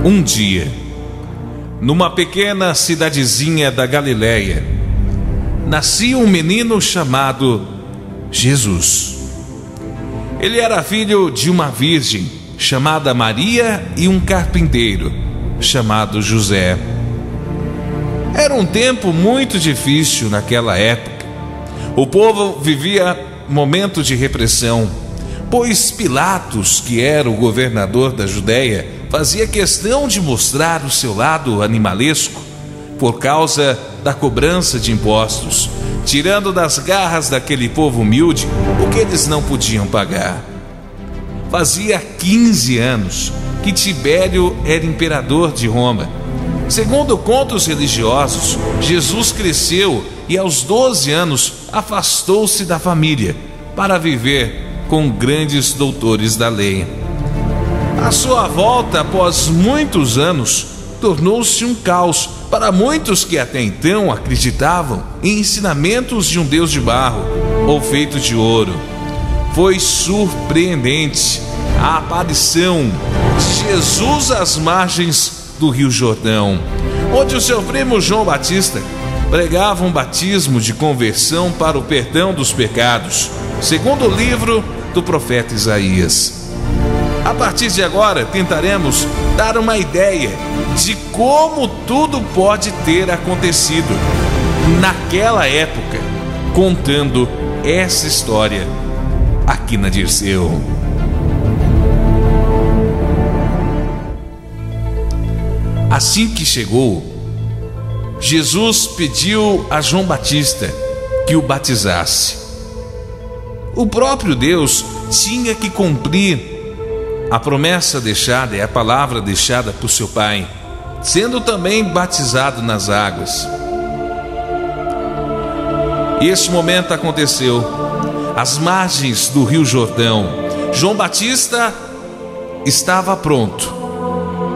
Um dia, numa pequena cidadezinha da Galileia, nascia um menino chamado Jesus. Ele era filho de uma virgem chamada Maria e um carpinteiro chamado José. Era um tempo muito difícil naquela época. O povo vivia momento de repressão, pois Pilatos, que era o governador da Judéia, fazia questão de mostrar o seu lado animalesco por causa da cobrança de impostos, tirando das garras daquele povo humilde o que eles não podiam pagar. Fazia 15 anos que Tibério era imperador de Roma. Segundo contos religiosos, Jesus cresceu e aos 12 anos afastou-se da família para viver com grandes doutores da lei. A sua volta, após muitos anos, tornou-se um caos para muitos que até então acreditavam em ensinamentos de um Deus de barro ou feito de ouro. Foi surpreendente a aparição de Jesus às margens do Rio Jordão, onde o seu primo João Batista pregava um batismo de conversão para o perdão dos pecados, segundo o livro do profeta Isaías. A partir de agora, tentaremos dar uma ideia de como tudo pode ter acontecido naquela época, contando essa história aqui na Dirceu. Assim que chegou, Jesus pediu a João Batista que o batizasse. O próprio Deus tinha que cumprir a promessa deixada e a palavra deixada por seu pai, sendo também batizado nas águas. E este momento aconteceu às margens do Rio Jordão. João Batista estava pronto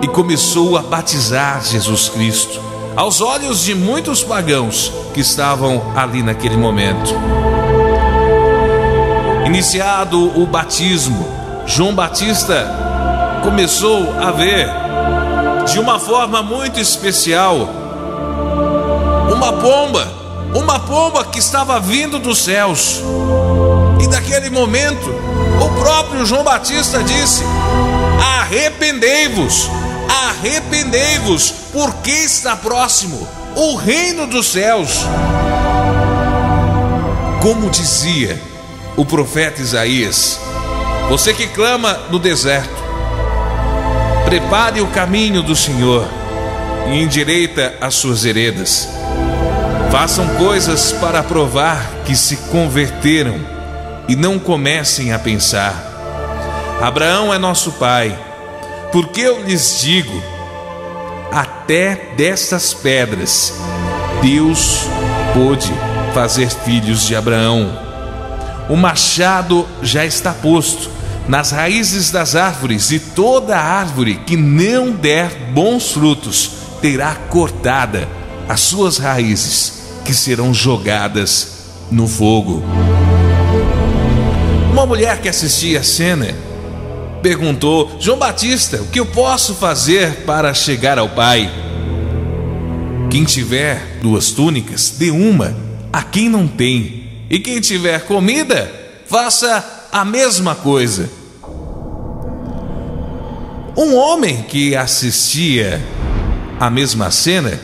e começou a batizar Jesus Cristo, aos olhos de muitos pagãos que estavam ali naquele momento. Iniciado o batismo, João Batista começou a ver de uma forma muito especial uma pomba que estava vindo dos céus. E naquele momento, o próprio João Batista disse: arrependei-vos, arrependei-vos, porque está próximo o reino dos céus. Como dizia o profeta Isaías: você que clama no deserto, prepare o caminho do Senhor e endireita as suas veredas. Façam coisas para provar que se converteram e não comecem a pensar: Abraão é nosso pai. Porque eu lhes digo, até destas pedras Deus pôde fazer filhos de Abraão. O machado já está posto nas raízes das árvores, e toda árvore que não der bons frutos terá cortada as suas raízes, que serão jogadas no fogo. Uma mulher que assistia a cena perguntou: João Batista, o que eu posso fazer para chegar ao Pai? Quem tiver 2 túnicas, dê uma a quem não tem, e quem tiver comida, faça a mesma coisa. Um homem que assistia a mesma cena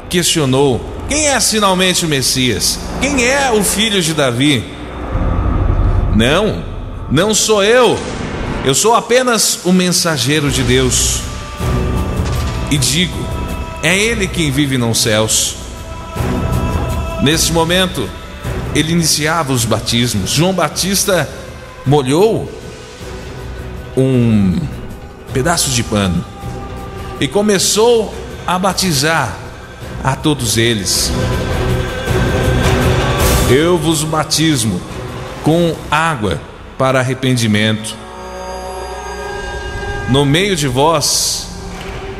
questionou: quem é finalmente o Messias? Quem é o filho de Davi? Não sou eu sou apenas o mensageiro de Deus. E digo, é Ele quem vive nos céus. Nesse momento, ele iniciava os batismos. João Batista molhou um pedaço de pano e começou a batizar a todos eles. Eu vos batismo com água para arrependimento. No meio de vós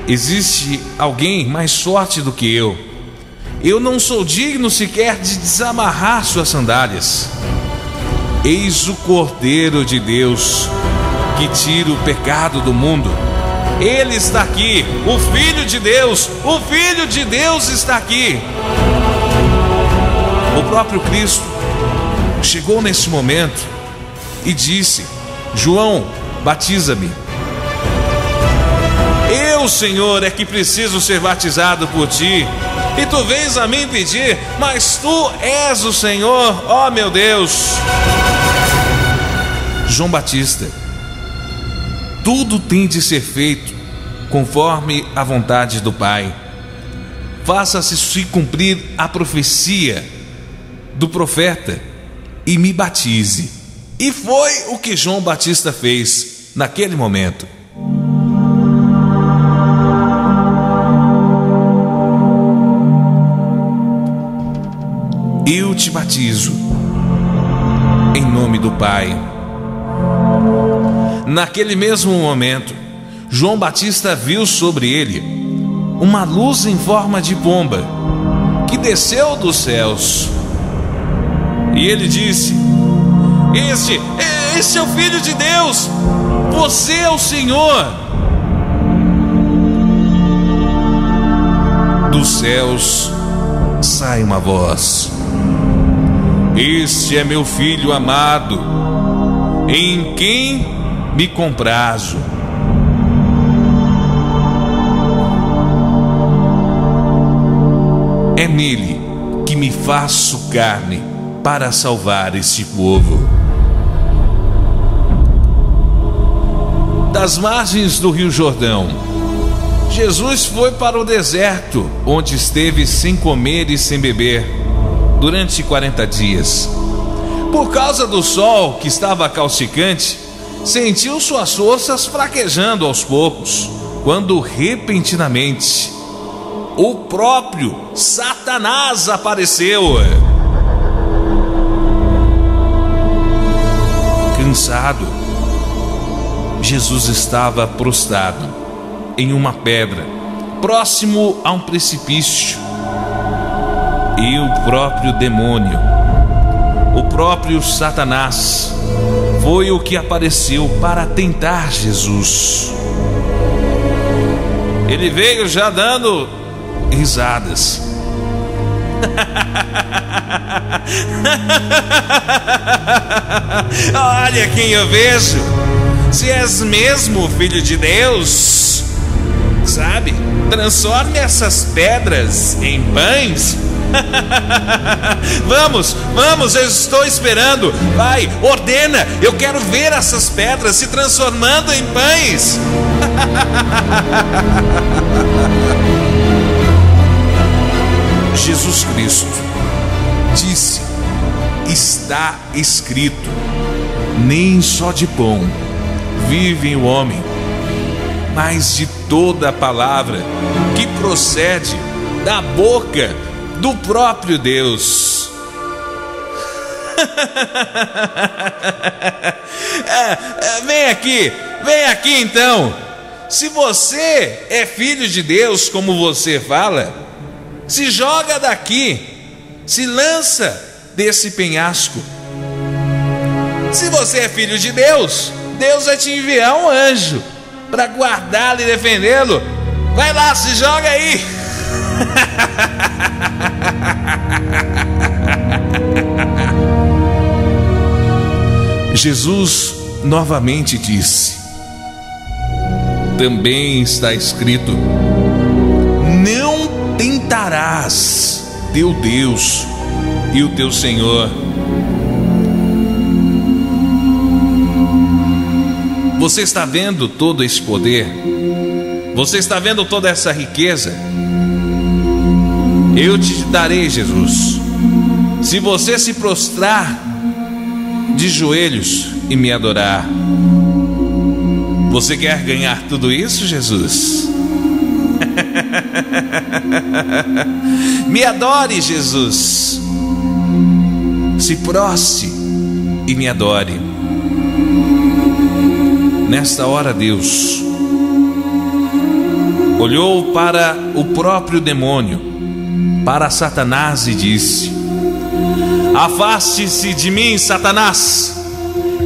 existe alguém mais forte do que eu. Eu não sou digno sequer de desamarrar suas sandálias. Eis o Cordeiro de Deus que tira o pecado do mundo. Ele está aqui, o Filho de Deus está aqui. O próprio Cristo chegou nesse momento e disse: João, batiza-me. Eu, Senhor, é que preciso ser batizado por ti, e tu vens a mim pedir, mas tu és o Senhor, ó meu Deus. João Batista: tudo tem de ser feito conforme a vontade do Pai. Faça-se cumprir a profecia do profeta e me batize. E foi o que João Batista fez naquele momento. Eu te batizo em nome do Pai. Naquele mesmo momento, João Batista viu sobre ele uma luz em forma de pomba que desceu dos céus. E ele disse: Este é o Filho de Deus, você é o Senhor. Dos céus sai uma voz: Este é meu Filho amado, em quem me comprazo. É nele que me faço carne para salvar este povo. Das margens do Rio Jordão, Jesus foi para o deserto, onde esteve sem comer e sem beber durante 40 dias. Por causa do sol que estava causticante, sentiu suas forças fraquejando aos poucos, quando repentinamente o próprio Satanás apareceu. Cansado, Jesus estava prostrado em uma pedra, próximo a um precipício. E o próprio demônio, o próprio Satanás, foi o que apareceu para tentar Jesus. Ele veio já dando risadas. Olha quem eu vejo. Se és mesmo o Filho de Deus, sabe, transforme essas pedras em pães. Vamos, eu estou esperando. Vai, ordena, eu quero ver essas pedras se transformando em pães. Jesus Cristo disse: está escrito, nem só de pão vive o homem, mas de toda a palavra que procede da boca do próprio Deus. Vem aqui então. Se você é filho de Deus, como você fala, se joga daqui, se lança desse penhasco. Se você é filho de Deus, Deus vai te enviar um anjo para guardá-lo e defendê-lo. Vai lá, se joga aí. Jesus novamente disse: também está escrito, não tentarás teu Deus e o teu Senhor. Você está vendo todo esse poder? Você está vendo toda essa riqueza? Eu te darei, Jesus, se você se prostrar de joelhos e me adorar. Você quer ganhar tudo isso, Jesus? Me adore, Jesus. Se prostre e me adore. Nesta hora, Deus olhou para o próprio demônio, para Satanás, e disse: afaste-se de mim, Satanás.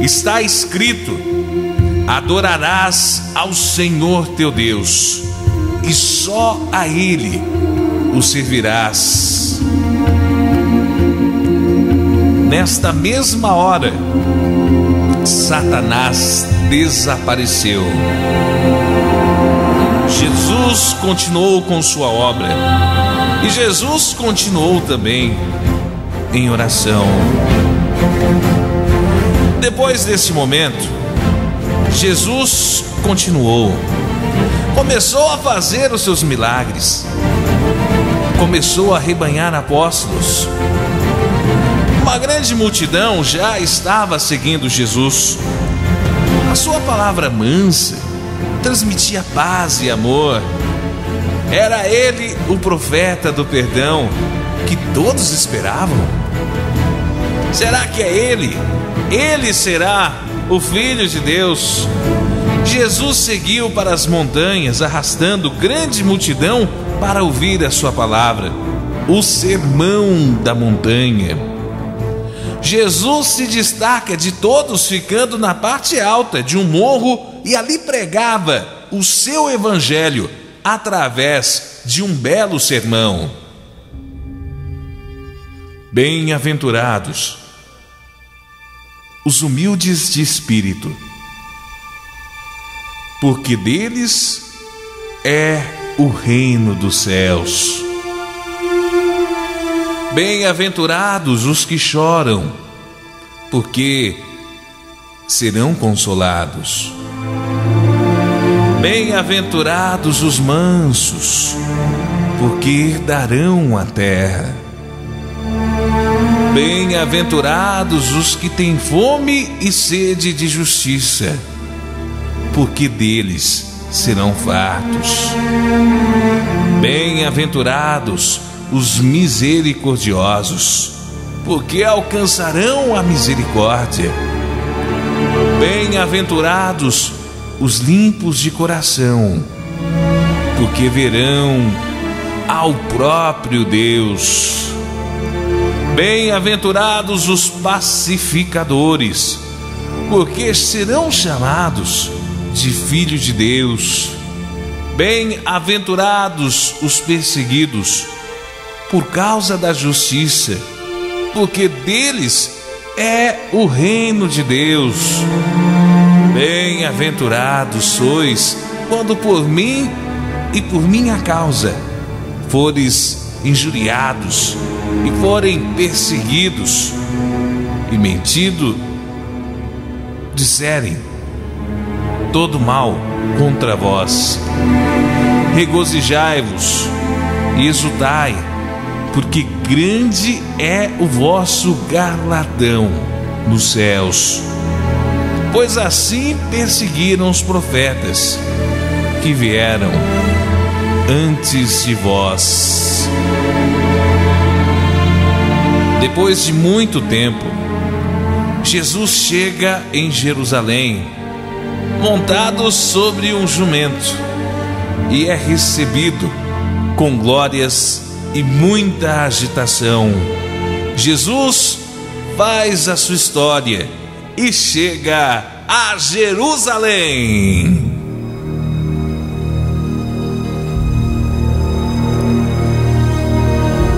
Está escrito, adorarás ao Senhor teu Deus, e só a Ele o servirás. Nesta mesma hora, Satanás desapareceu. Jesus continuou com sua obra, e Jesus continuou também em oração. Depois desse momento, Jesus continuou, começou a fazer os seus milagres, começou a rebanhar apóstolos. Uma grande multidão já estava seguindo Jesus. A sua palavra mansa transmitia paz e amor. Era ele o profeta do perdão que todos esperavam. Será que é ele? Ele será o Filho de Deus? Jesus seguiu para as montanhas, arrastando grande multidão para ouvir a sua palavra, o sermão da montanha. Jesus se destaca de todos, ficando na parte alta de um morro, e ali pregava o seu evangelho através de um belo sermão. Bem-aventurados os humildes de espírito, porque deles é o reino dos céus. Bem-aventurados os que choram, porque serão consolados. Bem-aventurados os mansos, porque herdarão a terra. Bem-aventurados os que têm fome e sede de justiça, porque deles serão fartos. Bem-aventurados os misericordiosos, porque alcançarão a misericórdia. Bem-aventurados os limpos de coração, porque verão ao próprio Deus. Bem-aventurados os pacificadores, porque serão chamados de filhos de Deus. Bem-aventurados os perseguidos por causa da justiça, porque deles é o reino de Deus. Bem-aventurados sois quando por mim e por minha causa fores injuriados e forem perseguidos e mentido disserem todo mal contra vós. Regozijai-vos e exultai, porque grande é o vosso galardão nos céus. Pois assim perseguiram os profetas que vieram antes de vós. Depois de muito tempo, Jesus chega em Jerusalém, montado sobre um jumento, e é recebido com glórias e muita agitação. Jesus faz a sua história e chega a Jerusalém.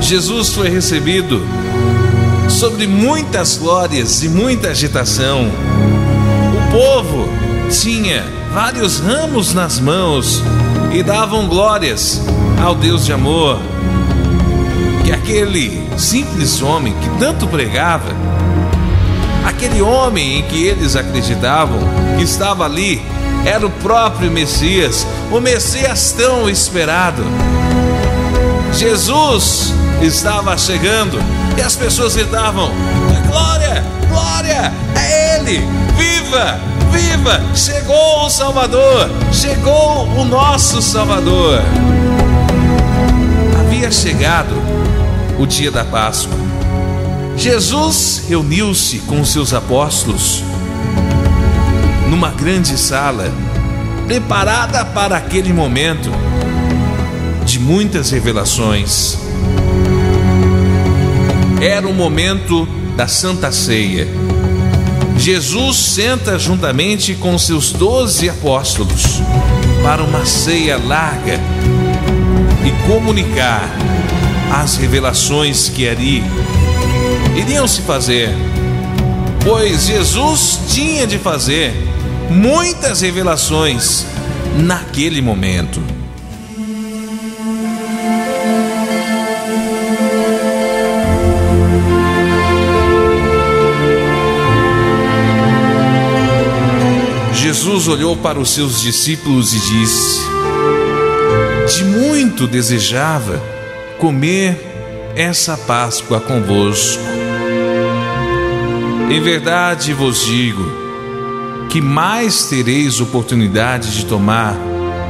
Jesus foi recebido sobre muitas glórias e muita agitação. O povo tinha vários ramos nas mãos e davam glórias ao Deus de amor, que aquele simples homem que tanto pregava, aquele homem em que eles acreditavam que estava ali, era o próprio Messias, o Messias tão esperado. Jesus estava chegando e as pessoas gritavam: glória, glória, é Ele, viva, viva, chegou o Salvador, chegou o nosso Salvador. Havia chegado o dia da Páscoa. Jesus reuniu-se com os seus apóstolos numa grande sala, preparada para aquele momento de muitas revelações. Era o momento da Santa Ceia. Jesus senta juntamente com seus 12 apóstolos para uma ceia larga e comunicar as revelações que ali iriam se fazer, pois Jesus tinha de fazer muitas revelações naquele momento. Jesus olhou para os seus discípulos e disse: de muito desejava comer essa Páscoa convosco. Em verdade vos digo que mais tereis oportunidade de tomar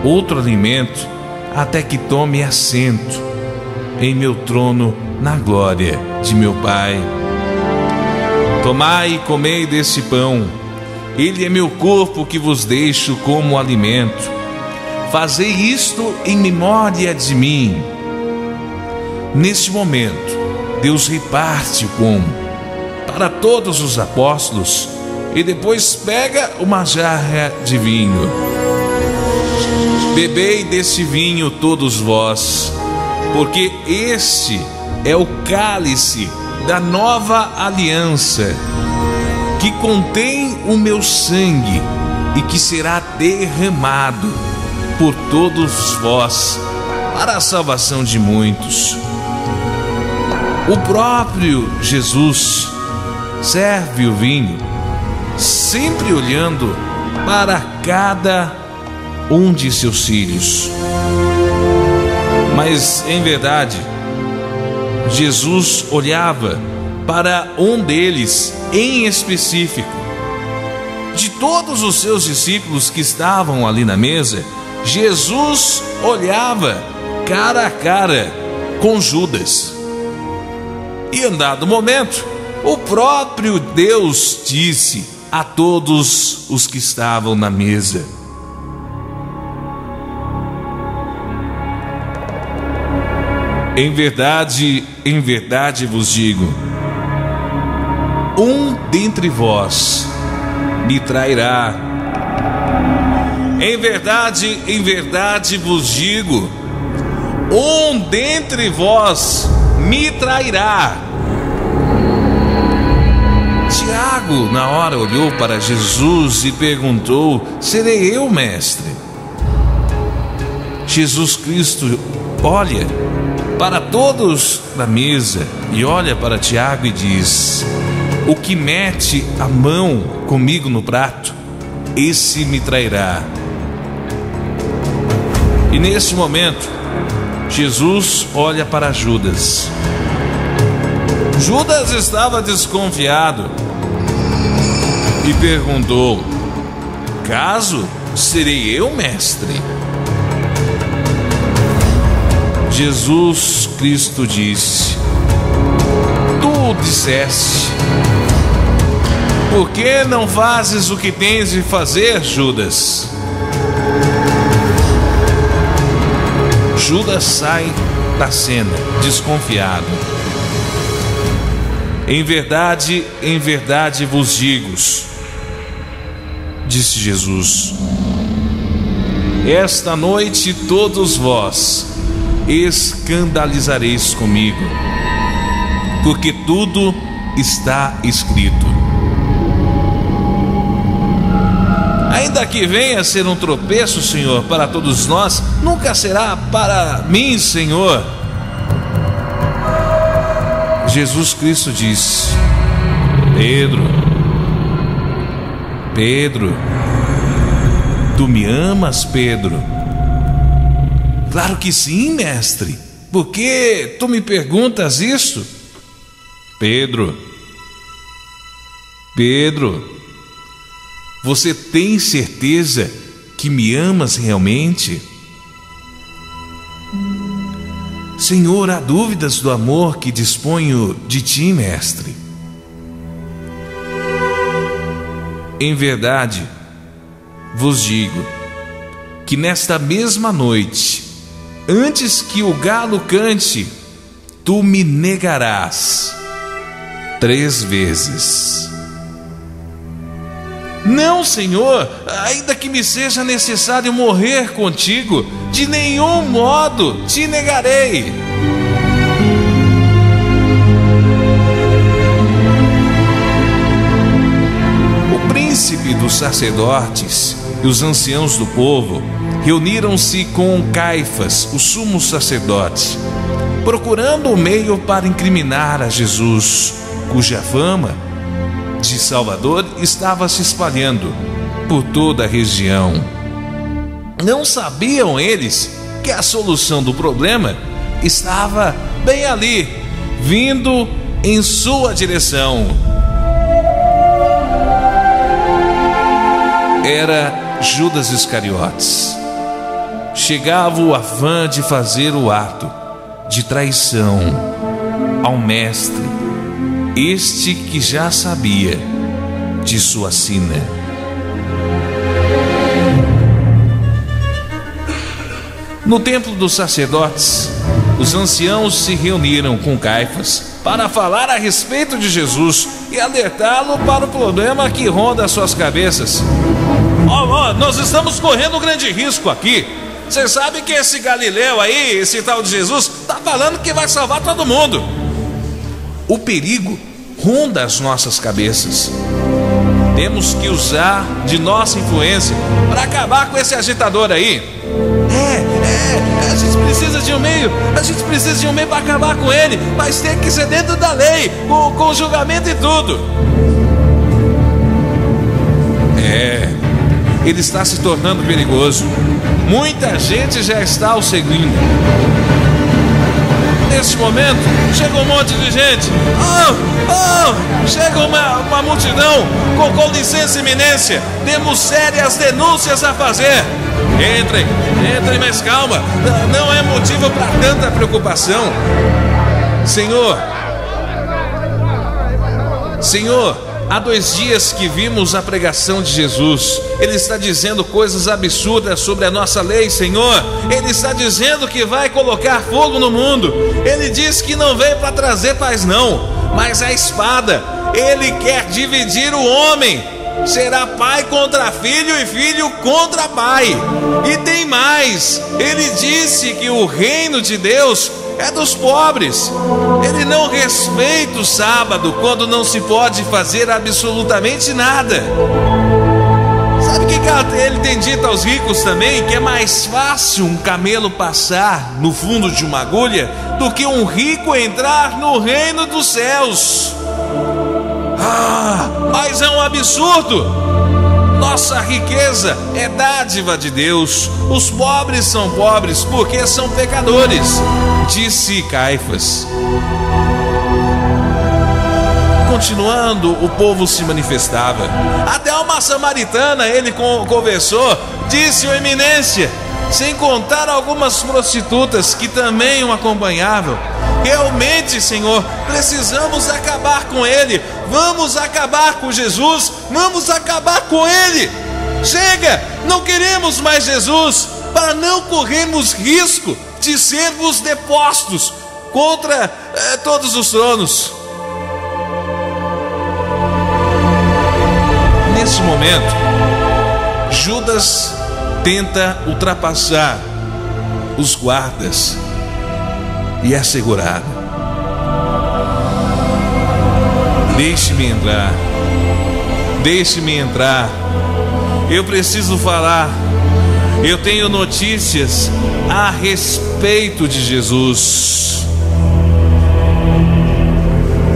outro alimento até que tome assento em meu trono na glória de meu Pai. Tomai e comei desse pão, ele é meu corpo que vos deixo como alimento. Fazei isto em memória de mim. Neste momento, Deus reparte o pão para todos os apóstolos e depois pega uma jarra de vinho. Bebei desse vinho todos vós, porque este é o cálice da nova aliança, que contém o meu sangue e que será derramado por todos vós para a salvação de muitos. O próprio Jesus serve o vinho, sempre olhando para cada um de seus filhos. Mas, em verdade, Jesus olhava para um deles em específico. De todos os seus discípulos que estavam ali na mesa, Jesus olhava cara a cara com Judas. E, em dado momento, o próprio Deus disse a todos os que estavam na mesa: em verdade vos digo, um dentre vós me trairá. Em verdade vos digo, um dentre vós me trairá. Tiago, na hora, olhou para Jesus e perguntou: serei eu, mestre? Jesus Cristo olha para todos na mesa e olha para Tiago e diz: o que mete a mão comigo no prato, esse me trairá. E neste momento, Jesus olha para Judas. Judas estava desconfiado e perguntou: caso serei eu, mestre? Jesus Cristo disse: tu disseste. Por que não fazes o que tens de fazer, Judas? Judas sai da cena, desconfiado. Em verdade vos digo, disse Jesus, esta noite todos vós escandalizareis comigo, porque tudo está escrito. Ainda que venha a ser um tropeço, Senhor, para todos nós, nunca será para mim, Senhor. Jesus Cristo disse: Pedro, tu me amas, Pedro? Claro que sim, mestre. Por que tu me perguntas isso? Pedro, você tem certeza que me amas realmente? Senhor, há dúvidas do amor que disponho de ti, mestre. Em verdade, vos digo que nesta mesma noite, antes que o galo cante, tu me negarás 3 vezes. Não, Senhor, ainda que me seja necessário morrer contigo, de nenhum modo te negarei. O príncipe dos sacerdotes e os anciãos do povo reuniram-se com Caifás, o sumo sacerdote, procurando o meio para incriminar a Jesus, cuja fama de Salvador estava se espalhando por toda a região. Não sabiam eles que a solução do problema estava bem ali, vindo em sua direção. Era Judas Iscariotes. Chegava o afã de fazer o ato de traição ao mestre, este que já sabia de sua sina. No templo dos sacerdotes, os anciãos se reuniram com Caifás para falar a respeito de Jesus e alertá-lo para o problema que ronda as suas cabeças. Nós estamos correndo um grande risco aqui. Você sabe que esse Galileu aí, esse tal de Jesus, está falando que vai salvar todo mundo. O perigo ronda as nossas cabeças. Temos que usar de nossa influência para acabar com esse agitador aí. A gente precisa de um meio. A gente precisa de um meio para acabar com ele, mas tem que ser dentro da lei, com julgamento e tudo. Ele está se tornando perigoso. Muita gente já está o seguindo. Neste momento, chega um monte de gente. Chega uma multidão. Com licença, eminência, temos sérias denúncias a fazer. Entrem, mas calma. Não é motivo para tanta preocupação. Senhor, há 2 dias que vimos a pregação de Jesus. Ele está dizendo coisas absurdas sobre a nossa lei, Senhor. Ele está dizendo que vai colocar fogo no mundo. Ele diz que não veio para trazer paz não, mas a espada. Ele quer dividir o homem. Será pai contra filho e filho contra pai. E tem mais. Ele disse que o reino de Deus é dos pobres. Ele não respeita o sábado, quando não se pode fazer absolutamente nada. Sabe o que ele tem dito aos ricos também? Que é mais fácil um camelo passar no fundo de uma agulha do que um rico entrar no reino dos céus. Mas é um absurdo. Nossa riqueza é dádiva de Deus. Os pobres são pobres porque são pecadores, disse Caifás. Continuando, o povo se manifestava. Até uma samaritana ele conversou, disse: "Ô eminência", sem contar algumas prostitutas que também o acompanhavam. Realmente, Senhor, precisamos acabar com ele. Vamos acabar com Jesus. Vamos acabar com ele. Chega, não queremos mais Jesus, para não corrermos risco de sermos depostos contra todos os tronos. Nesse momento, Judas tenta ultrapassar os guardas e é segurado. Deixe-me entrar. Deixe-me entrar. Eu preciso falar. Eu tenho notícias a respeito de Jesus.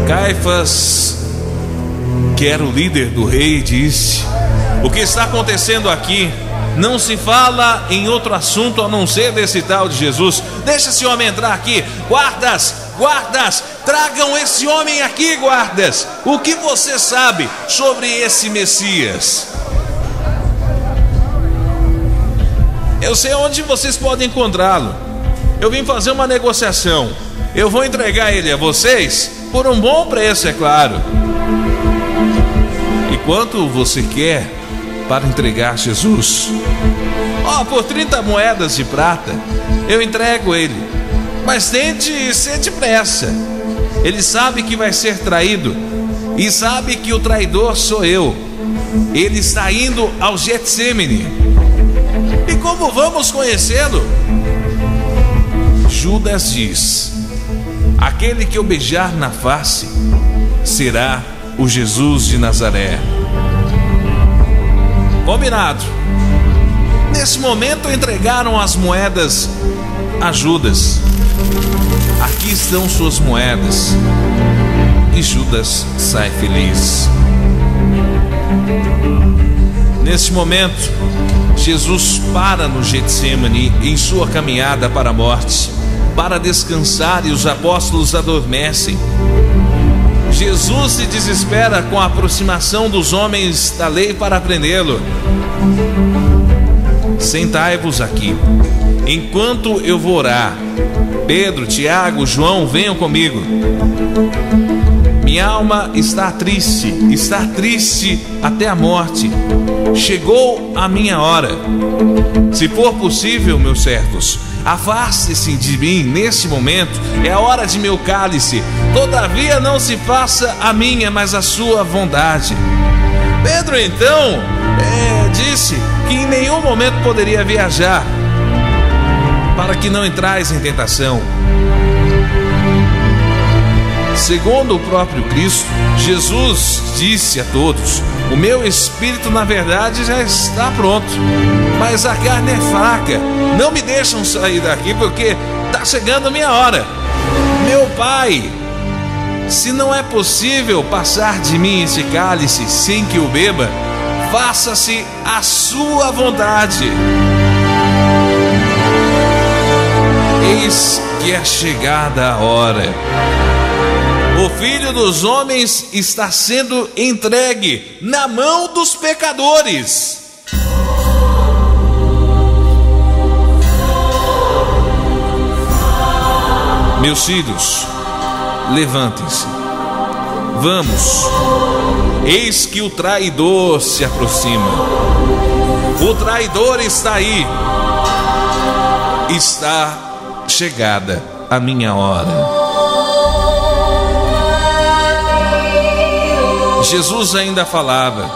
Caifás, que era o líder do rei, disse: "O que está acontecendo aqui? Não se fala em outro assunto a não ser desse tal de Jesus. Deixa esse homem entrar aqui. Guardas, tragam esse homem aqui, guardas. O que você sabe sobre esse Messias?" Eu sei onde vocês podem encontrá-lo. Eu vim fazer uma negociação. Eu vou entregar ele a vocês por um bom preço, é claro. E quanto você quer para entregar Jesus? Por 30 moedas de prata eu entrego ele. Mas tente ser depressa. Ele sabe que vai ser traído e sabe que o traidor sou eu. ele está indo ao Getsêmani. E como vamos conhecê-lo? Judas diz: aquele que eu beijar na face será o Jesus de Nazaré. Combinado. Nesse momento entregaram as moedas a Judas. Aqui estão suas moedas. E Judas sai feliz. Nesse momento, Jesus para no Getsêmani em sua caminhada para a morte, para descansar, e os apóstolos adormecem. Jesus se desespera com a aproximação dos homens da lei para prendê-lo. Sentai-vos aqui, enquanto eu vou orar. Pedro, Tiago, João, venham comigo. Minha alma está triste até a morte. Chegou a minha hora. Se for possível, meus servos, afaste-se de mim neste momento. É a hora de meu cálice. Todavia não se faça a minha, mas a sua vontade. Pedro então disse que em nenhum momento poderia viajar, para que não entrais em tentação. Segundo o próprio Cristo, Jesus disse a todos: o meu espírito na verdade já está pronto, mas a carne é fraca. Não me deixam sair daqui porque está chegando a minha hora. Meu Pai, se não é possível passar de mim esse cálice sem que o beba, faça-se a sua vontade. Eis que é chegada a hora. O Filho dos Homens está sendo entregue na mão dos pecadores. Meus filhos, levantem-se. Vamos. Eis que o traidor se aproxima. O traidor está aí. Está chegada a minha hora. Jesus ainda falava,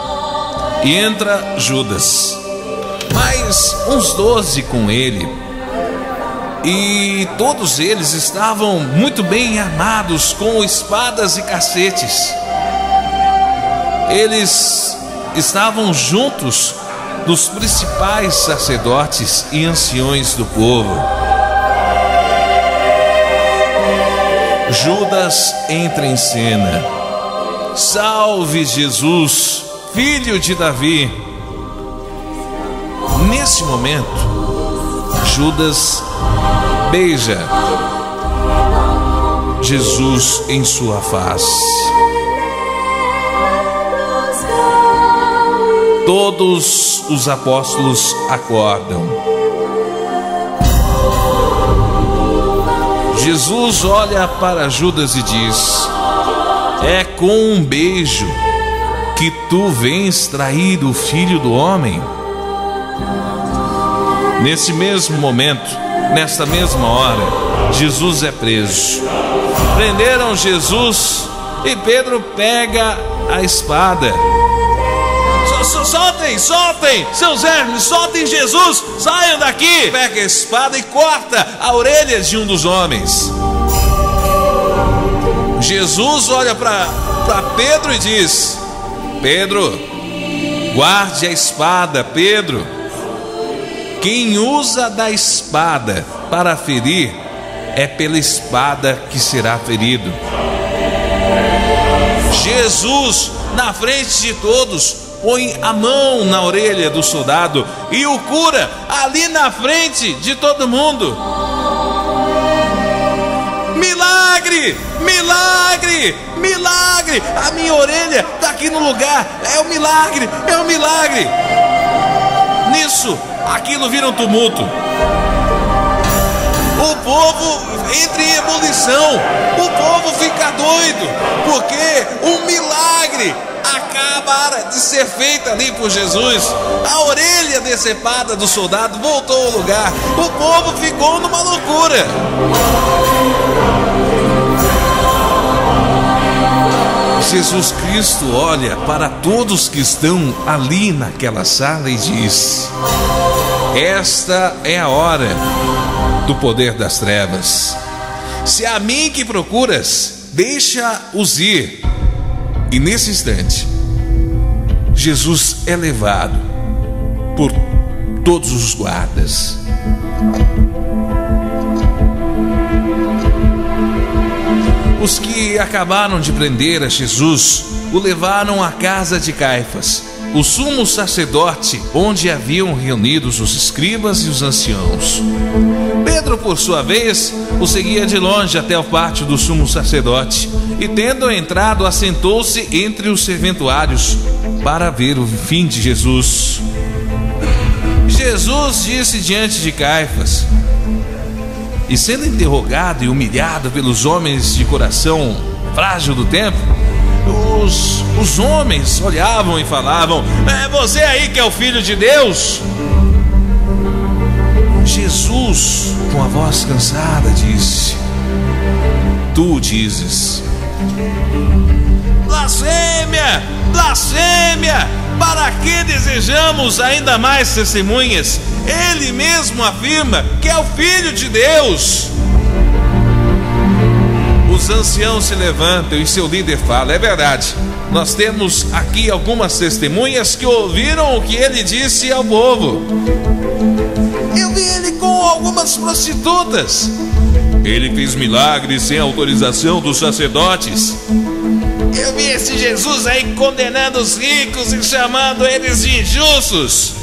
e entra Judas, mais uns 12 com ele, e todos eles estavam muito bem armados com espadas e cacetes. Eles estavam juntos dos principais sacerdotes e anciões do povo. Judas entra em cena. Salve Jesus, filho de Davi. Nesse momento, Judas beija Jesus em sua face. Todos os apóstolos acordam. Jesus olha para Judas e diz: é com um beijo que tu vens trair o Filho do Homem? Nesse mesmo momento, nesta mesma hora, Jesus é preso. Prenderam Jesus e Pedro pega a espada. Soltem, seus vermes, soltem Jesus, saiam daqui. Pega a espada e corta a orelha de um dos homens. Jesus olha para Pedro e diz: Pedro, guarde a espada. Pedro, quem usa da espada para ferir, é pela espada que será ferido. Jesus, na frente de todos, põe a mão na orelha do soldado e o cura ali na frente de todo mundo. Milagre! Milagre! Milagre! A minha orelha está aqui no lugar. É um milagre! É um milagre! Nisso, aquilo vira um tumulto. O povo entra em ebulição. O povo fica doido, porque um milagre acabara de ser feito ali por Jesus. A orelha decepada do soldado voltou ao lugar. O povo ficou numa loucura. Jesus Cristo olha para todos que estão ali naquela sala e diz: esta é a hora do poder das trevas. Se é a mim que procuras, deixa-os ir. E nesse instante, Jesus é levado por todos os guardas. Os que acabaram de prender a Jesus o levaram à casa de Caifás, o sumo sacerdote, onde haviam reunidos os escribas e os anciãos. Pedro, por sua vez, o seguia de longe até o pátio do sumo sacerdote e, tendo entrado, assentou-se entre os serventuários para ver o fim de Jesus. Jesus disse diante de Caifás, e sendo interrogado e humilhado pelos homens de coração frágil do tempo, os homens olhavam e falavam: é você aí que é o Filho de Deus? Jesus, com a voz cansada, disse: tu dizes. Blasfêmia! Blasfêmia! Para que desejamos ainda mais testemunhas? Ele mesmo afirma que é o Filho de Deus. Os anciãos se levantam e seu líder fala: é verdade, nós temos aqui algumas testemunhas que ouviram o que ele disse ao povo. Eu vi ele com algumas prostitutas. Ele fez milagres sem autorização dos sacerdotes. Eu vi esse Jesus aí condenando os ricos e chamando eles de injustos.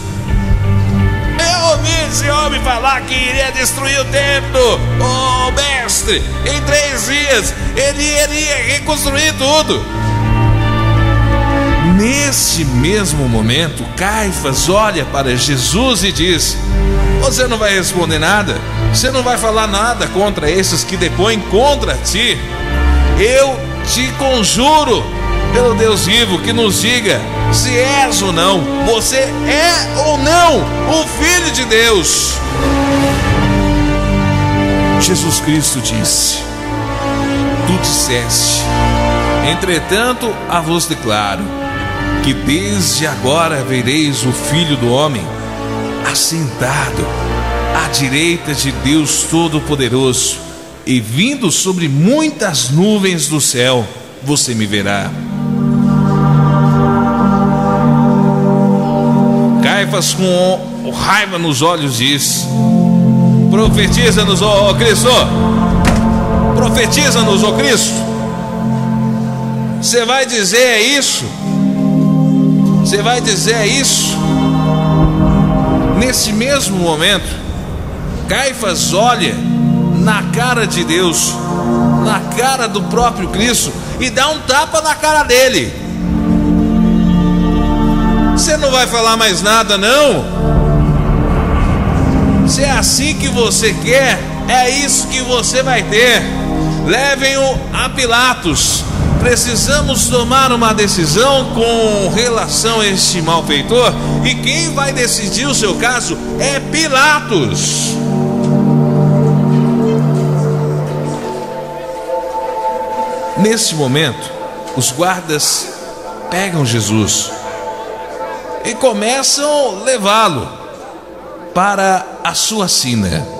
Eu ouvi esse homem falar que iria destruir o templo. Oh, mestre, em 3 dias ele iria reconstruir tudo. Nesse mesmo momento, Caifás olha para Jesus e diz: você não vai responder nada? Você não vai falar nada contra esses que depõem contra ti? Eu te conjuro pelo Deus vivo que nos diga se és ou não, você é ou não o Filho de Deus. Jesus Cristo disse: tu disseste. Entretanto, a vos declaro que desde agora vereis o Filho do Homem assentado à direita de Deus Todo-Poderoso e vindo sobre muitas nuvens do céu. Você me verá. Caifás, com raiva nos olhos, diz: profetiza-nos, ó Cristo. Profetiza-nos, ó Cristo. Você vai dizer isso? Você vai dizer isso? Nesse mesmo momento, Caifás olha na cara de Deus, na cara do próprio Cristo, e dá um tapa na cara dele. Você não vai falar mais nada, não? Se é assim que você quer, é isso que você vai ter. Levem-o a Pilatos. Precisamos tomar uma decisão com relação a este malfeitor, e quem vai decidir o seu caso é Pilatos. Nesse momento, os guardas pegam Jesus e começam a levá-lo para a sua sina.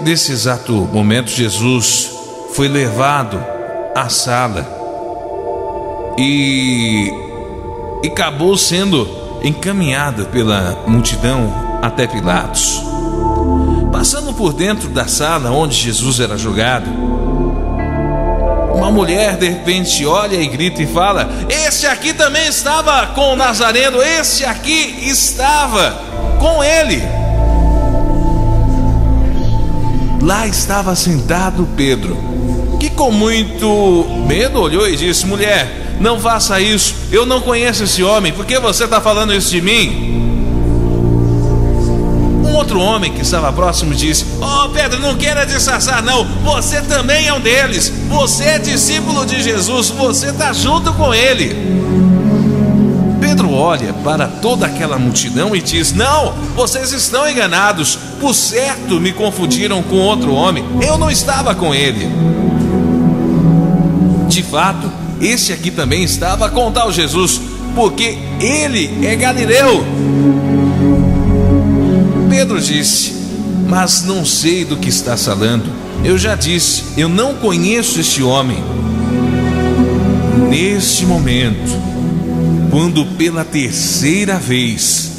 Nesse exato momento, Jesus foi levado à sala e acabou sendo encaminhado pela multidão até Pilatos. Passando por dentro da sala onde Jesus era julgado, uma mulher de repente olha e grita e fala: este aqui também estava com o Nazareno, este aqui estava com ele. Lá estava sentado Pedro, que com muito medo olhou e disse: mulher, não faça isso, eu não conheço esse homem, por que você está falando isso de mim? Um outro homem que estava próximo disse: "Oh, Pedro, não queira disfarçar não, você também é um deles, você é discípulo de Jesus, você está junto com ele." Pedro olha para toda aquela multidão e diz: "Não, vocês estão enganados, por certo me confundiram com outro homem, eu não estava com ele." De fato, este aqui também estava com tal Jesus, porque ele é galileu. Pedro disse: "Mas não sei do que estás falando." Eu já disse, eu não conheço este homem. Neste momento, quando pela terceira vez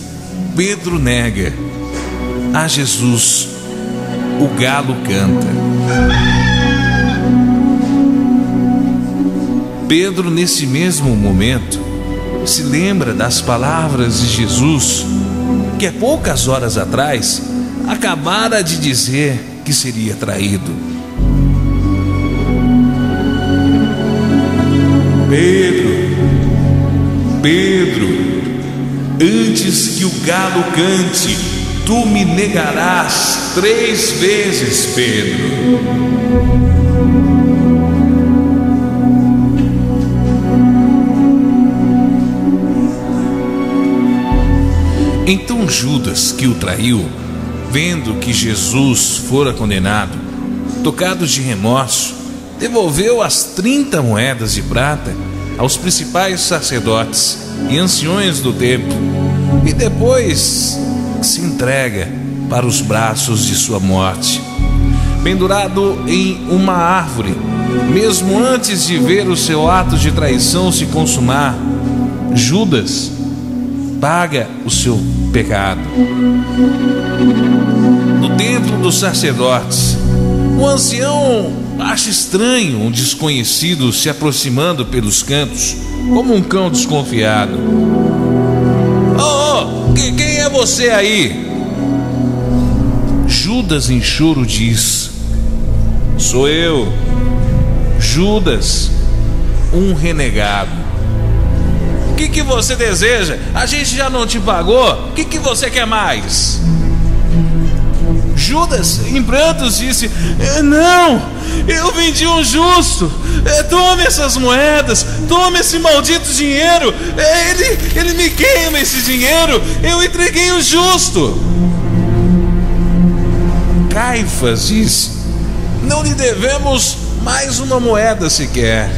Pedro nega a Jesus, o galo canta. Pedro, nesse mesmo momento, se lembra das palavras de Jesus, que há poucas horas atrás acabara de dizer que seria traído. Pedro, antes que o galo cante, tu me negarás 3 vezes, Pedro. Então Judas, que o traiu, vendo que Jesus fora condenado, tocado de remorso, devolveu as 30 moedas de prata aos principais sacerdotes e anciões do templo, e depois se entrega para os braços de sua morte. Pendurado em uma árvore, mesmo antes de ver o seu ato de traição se consumar, Judas paga o seu pecado. No templo dos sacerdotes, o ancião acha estranho um desconhecido se aproximando pelos cantos, como um cão desconfiado. Quem é você aí? Judas, em choro, diz: "Sou eu, Judas, um renegado." "O que você deseja? A gente já não te pagou, o que você quer mais?" Judas, em prantos, disse: "Não, eu vendi um justo, tome essas moedas, tome esse maldito dinheiro, ele me queima esse dinheiro, eu entreguei o justo." Caifás disse: "Não lhe devemos mais uma moeda sequer.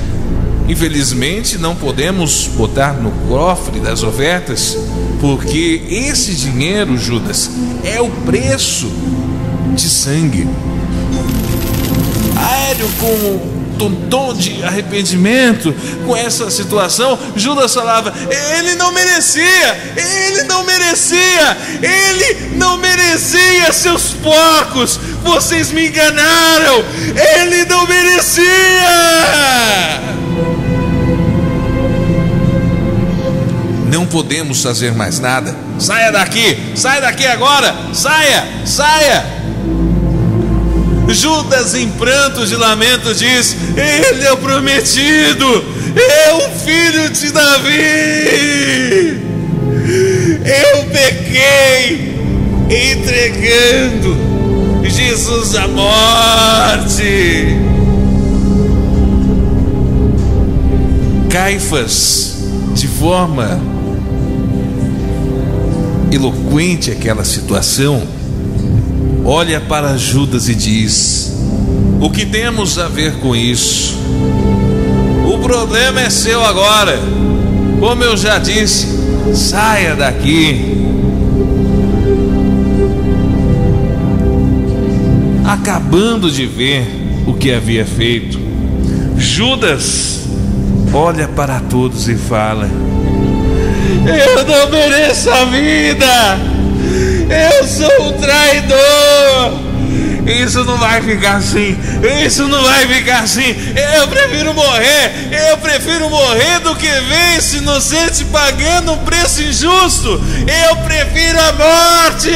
Infelizmente não podemos botar no cofre das ofertas, porque esse dinheiro, Judas, é o preço de sangue." Aéreo, com um tom de arrependimento com essa situação, Judas falava: ele não merecia, seus porcos, vocês me enganaram, ele não merecia. Não podemos fazer mais nada. Saia daqui agora, saia. Judas, em prantos de lamento, diz: ele é o prometido, é o filho de Davi. Eu pequei entregando Jesus à morte. Caifás, de forma eloquente aquela situação, olha para Judas e diz: o que temos a ver com isso? O problema é seu agora. Como eu já disse, saia daqui. Acabando de ver o que havia feito, Judas olha para todos e fala: eu não mereço a vida, eu sou um traidor. Isso não vai ficar assim, eu prefiro morrer do que ver esse inocente pagando um preço injusto. Eu prefiro a morte.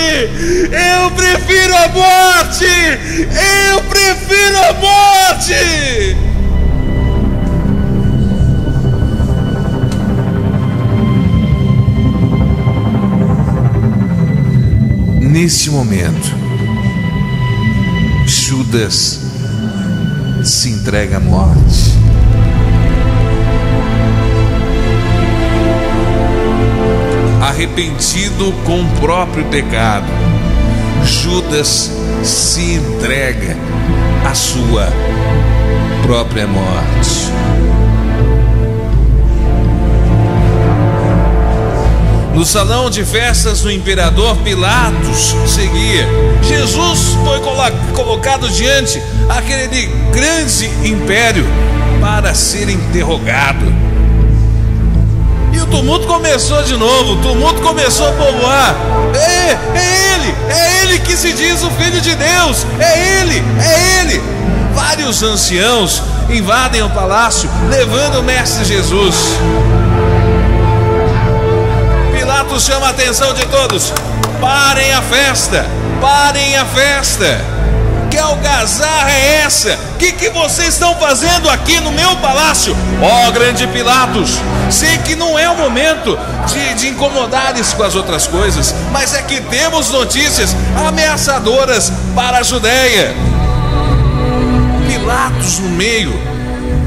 neste momento, Judas se entrega à morte. Arrependido com o próprio pecado, Judas se entrega à sua própria morte. No salão de festas do imperador Pilatos seguia. Jesus foi colocado diante aquele grande império para ser interrogado. E o tumulto começou de novo, o tumulto começou a povoar. É ele que se diz o Filho de Deus, é ele. Vários anciãos invadem o palácio, levando o mestre Jesus. Pilatos chama a atenção de todos: parem a festa, parem a festa. Que algazarra é essa? O que vocês estão fazendo aqui no meu palácio? Ó grande Pilatos, sei que não é o momento de incomodares com as outras coisas, mas é que temos notícias ameaçadoras para a Judéia. Pilatos, no meio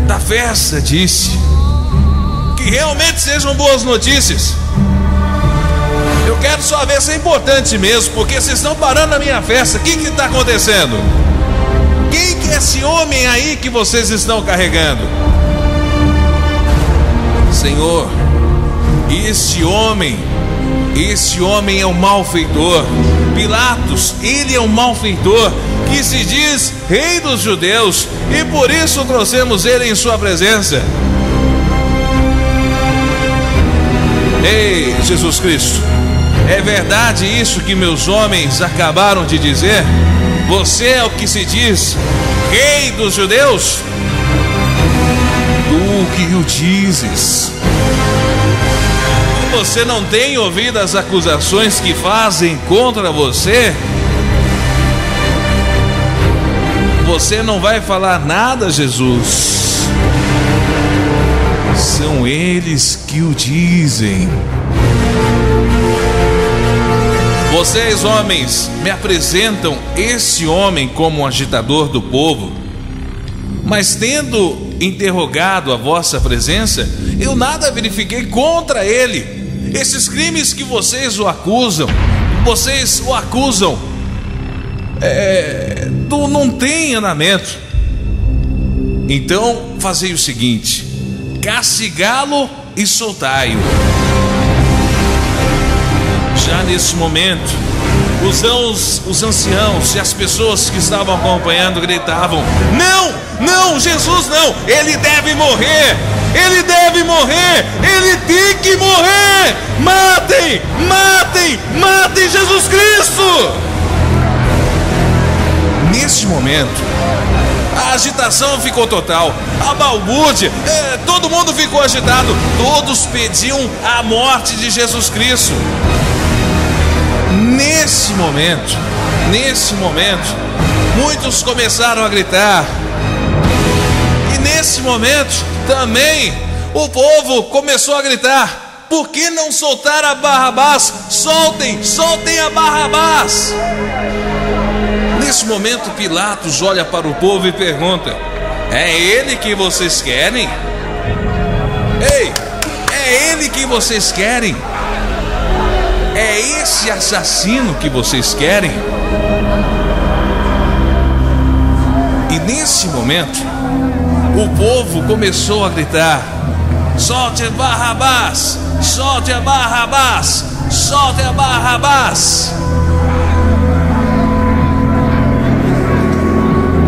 da festa, disse que realmente sejam boas notícias. Eu quero só ver se é importante mesmo, porque vocês estão parando a minha festa. O que está acontecendo? Quem que é esse homem aí que vocês estão carregando? Senhor, esse homem é um malfeitor. Pilatos, ele é um malfeitor que se diz rei dos judeus, e por isso trouxemos ele em sua presença. Ei, Jesus Cristo, é verdade isso que meus homens acabaram de dizer? Você é o que se diz rei dos judeus? Tu que o dizes. Você não tem ouvido as acusações que fazem contra você? Você não vai falar nada, Jesus. São eles que o dizem. Vocês, homens, me apresentam esse homem como um agitador do povo, mas tendo interrogado a vossa presença, eu nada verifiquei contra ele. Esses crimes que vocês o acusam não tem andamento. Então fazei o seguinte: castigá-lo e soltai-o. Já nesse momento, os anciãos e as pessoas que estavam acompanhando gritavam: não, Jesus não, ele deve morrer, ele tem que morrer, matem Jesus Cristo. Neste momento, a agitação ficou total, a balbúrdia, todo mundo ficou agitado, todos pediam a morte de Jesus Cristo. Nesse momento, muitos começaram a gritar, e nesse momento também o povo começou a gritar: por que não soltar a Barrabás? Soltem a Barrabás. Nesse momento, Pilatos olha para o povo e pergunta: é ele que vocês querem? Ei, é ele que vocês querem? É esse assassino que vocês querem? E nesse momento, o povo começou a gritar: solte a Barrabás, solte a Barrabás, solte a Barrabás.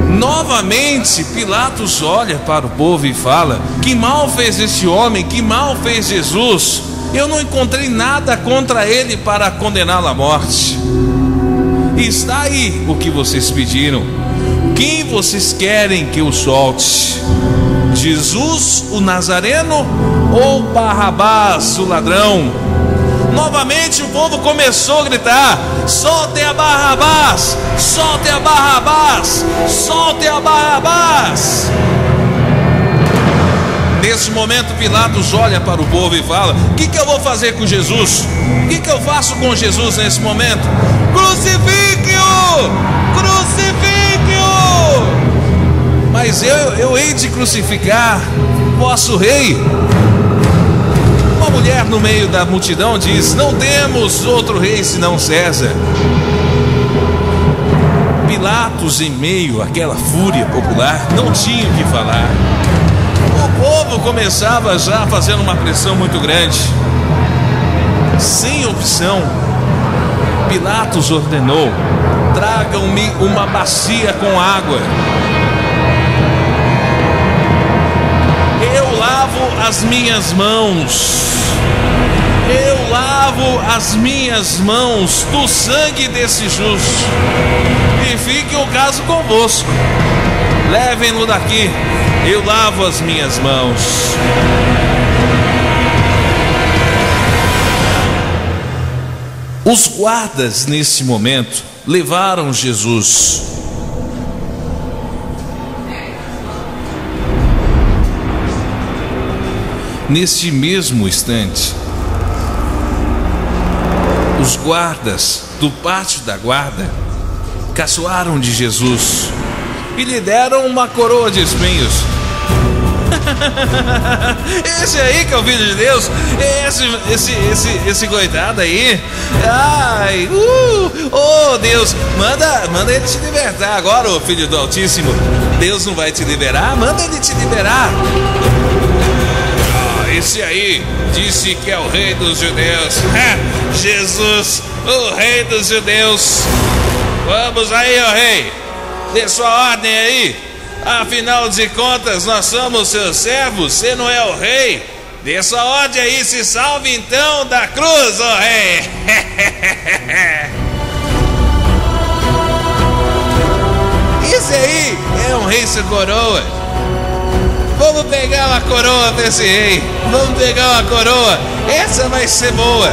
Novamente, Pilatos olha para o povo e fala: que mal fez esse homem, que mal fez Jesus? Eu não encontrei nada contra ele para condená-lo à morte. E está aí o que vocês pediram. Quem vocês querem que eu solte? Jesus, o Nazareno, ou Barrabás, o ladrão? Novamente o povo começou a gritar: soltem a Barrabás, soltem a Barrabás, soltem a Barrabás. Nesse momento, Pilatos olha para o povo e fala: o que eu vou fazer com Jesus? O que eu faço com Jesus nesse momento? Crucifique-o! Crucifique-o! Mas eu hei de crucificar vosso rei. Uma mulher no meio da multidão diz: não temos outro rei senão César. Pilatos, em meio àquela fúria popular, não tinha o que falar. O povo começava já fazendo uma pressão muito grande. Sem opção, Pilatos ordenou: tragam-me uma bacia com água. Eu lavo as minhas mãos. Eu lavo as minhas mãos do sangue desse justo. E fique o caso convosco. Levem-no daqui. Eu lavo as minhas mãos. Os guardas, nesse momento, levaram Jesus. Neste mesmo instante, os guardas do pátio da guarda caçoaram de Jesus e lhe deram uma coroa de espinhos. Esse aí que é o Filho de Deus, esse coitado aí. Ai, oh Deus, manda ele te libertar agora, ô Filho do Altíssimo. Deus não vai te liberar? Manda ele te liberar. Esse aí disse que é o rei dos judeus. Jesus, o rei dos judeus. Vamos aí, ó rei, dê sua ordem aí. Afinal de contas, nós somos seus servos. Você não é o rei? Dê sua ordem aí, se salve então da cruz, ó rei. Esse aí é um rei sem coroa. Vamos pegar uma coroa pra esse rei. Vamos pegar uma coroa. Essa vai ser boa.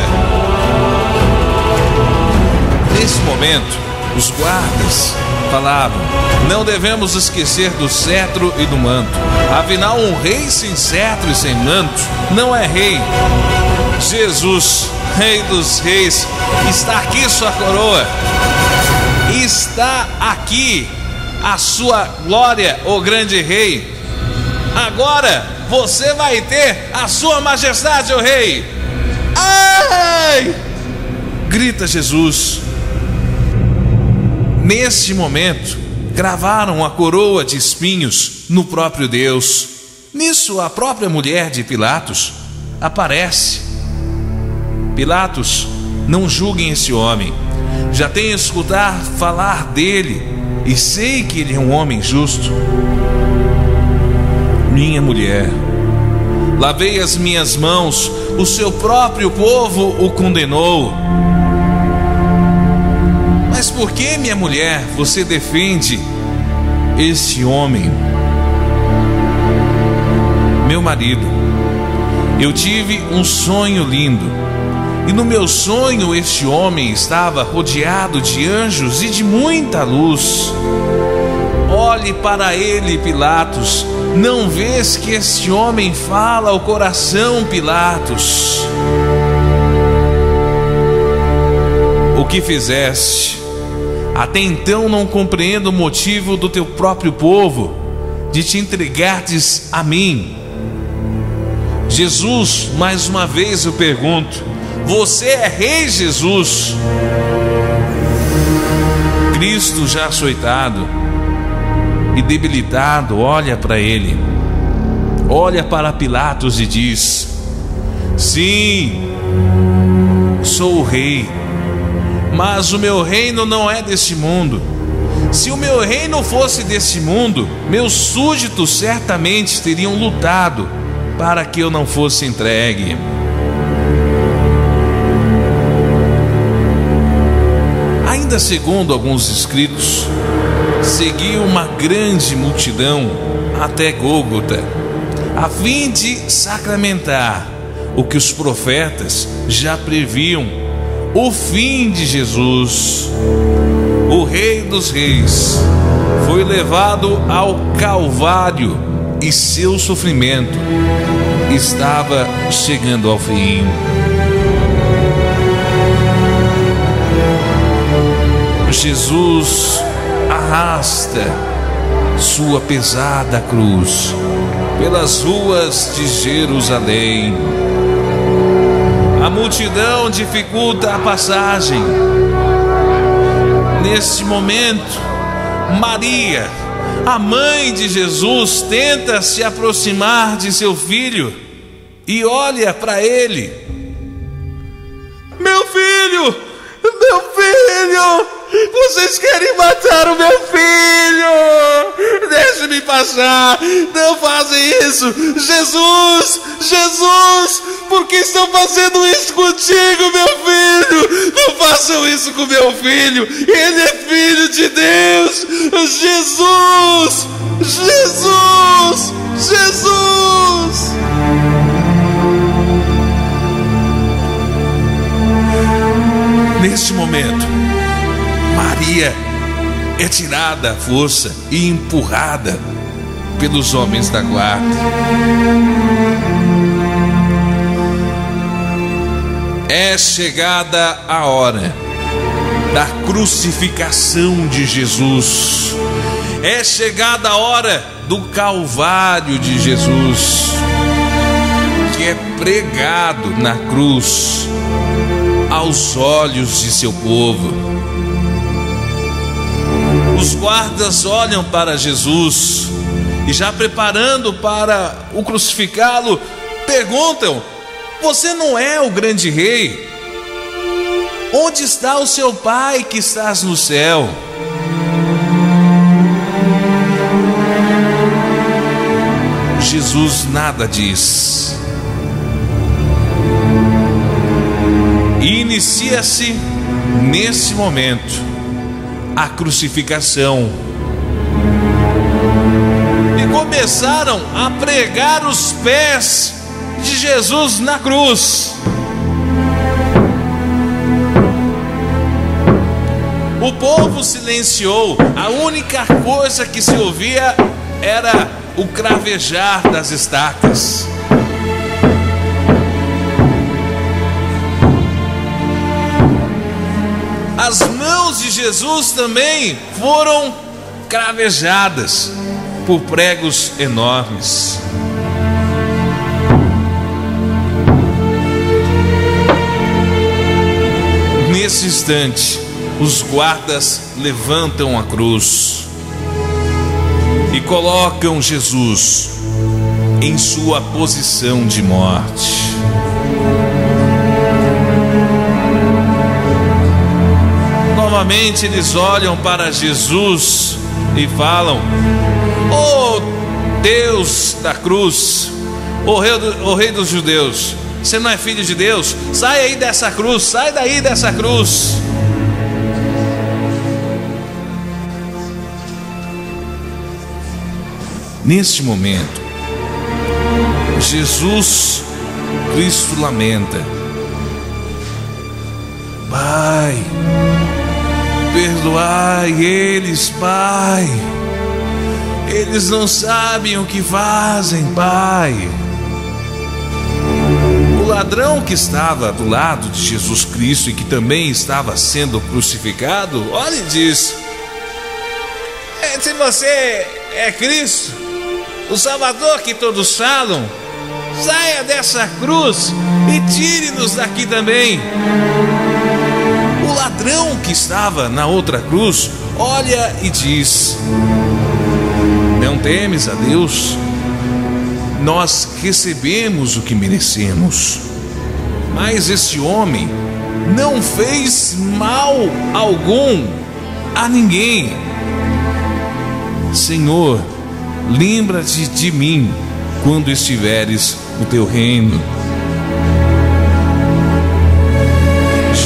Nesse momento, os guardas falavam: não devemos esquecer do cetro e do manto. Afinal, um rei sem cetro e sem manto não é rei. Jesus, Rei dos Reis, está aqui sua coroa. Está aqui a sua glória, ó grande rei. Agora você vai ter a sua majestade, ó rei. Ai! Grita Jesus. Neste momento, cravaram a coroa de espinhos no próprio Deus. Nisso, a própria mulher de Pilatos aparece. Pilatos, não julguem esse homem. Já tenho escutado falar dele e sei que ele é um homem justo. Minha mulher, lavei as minhas mãos, o seu próprio povo o condenou. Mas por que, minha mulher, você defende este homem? Meu marido, eu tive um sonho lindo, e no meu sonho este homem estava rodeado de anjos e de muita luz. Olhe para ele, Pilatos. Não vês que este homem fala ao coração, Pilatos? O que fizeste? Até então não compreendo o motivo do teu próprio povo de te entregares a mim. Jesus, mais uma vez eu pergunto: você é rei, Jesus? Cristo, já açoitado e debilitado, olha para ele, olha para Pilatos e diz: sim, sou o rei, mas o meu reino não é deste mundo. Se o meu reino fosse deste mundo, meus súditos certamente teriam lutado para que eu não fosse entregue. Ainda segundo alguns escritos, seguiu uma grande multidão até Gólgota, a fim de sacramentar o que os profetas já previam: o fim de Jesus. O Rei dos Reis foi levado ao Calvário e seu sofrimento estava chegando ao fim. Jesus arrasta sua pesada cruz pelas ruas de Jerusalém. A multidão dificulta a passagem. Neste momento, Maria, a mãe de Jesus, tenta se aproximar de seu filho e olha para ele. Meu filho! Vocês querem matar o meu filho! Deixe-me passar! Não fazem isso! Jesus! Por que estão fazendo isso contigo, meu filho? Não façam isso com meu filho! Ele é filho de Deus! Jesus! Neste momento, Maria é tirada à força e empurrada pelos homens da guarda. É chegada a hora da crucificação de Jesus. É chegada a hora do Calvário de Jesus, que é pregado na cruz aos olhos de seu povo. Os guardas olham para Jesus e, já preparando para o crucificá-lo, perguntam: você não é o grande rei? Onde está o seu pai que estás no céu? Jesus nada diz. E inicia-se nesse momento a crucificação. E começaram a pregar os pés de Jesus na cruz. O povo silenciou. A única coisa que se ouvia era o cravejar das estacas. As mãos de Jesus também foram cravejadas por pregos enormes. Nesse instante, os guardas levantam a cruz e colocam Jesus em sua posição de morte. Novamente eles olham para Jesus e falam: "Oh Deus da cruz, o rei dos judeus, você não é filho de Deus? Sai aí dessa cruz, sai daí dessa cruz." Neste momento, Jesus Cristo lamenta: "Pai, perdoai eles, Pai. Eles não sabem o que fazem, Pai." O ladrão que estava do lado de Jesus Cristo e que também estava sendo crucificado, olha e diz: "Se você é Cristo, o Salvador que todos falam, saia dessa cruz e tire-nos daqui também." O ladrão que estava na outra cruz olha e diz: "Não temes a Deus? Nós recebemos o que merecemos. Mas esse homem não fez mal algum a ninguém. Senhor, lembra-te de mim quando estiveres no teu reino."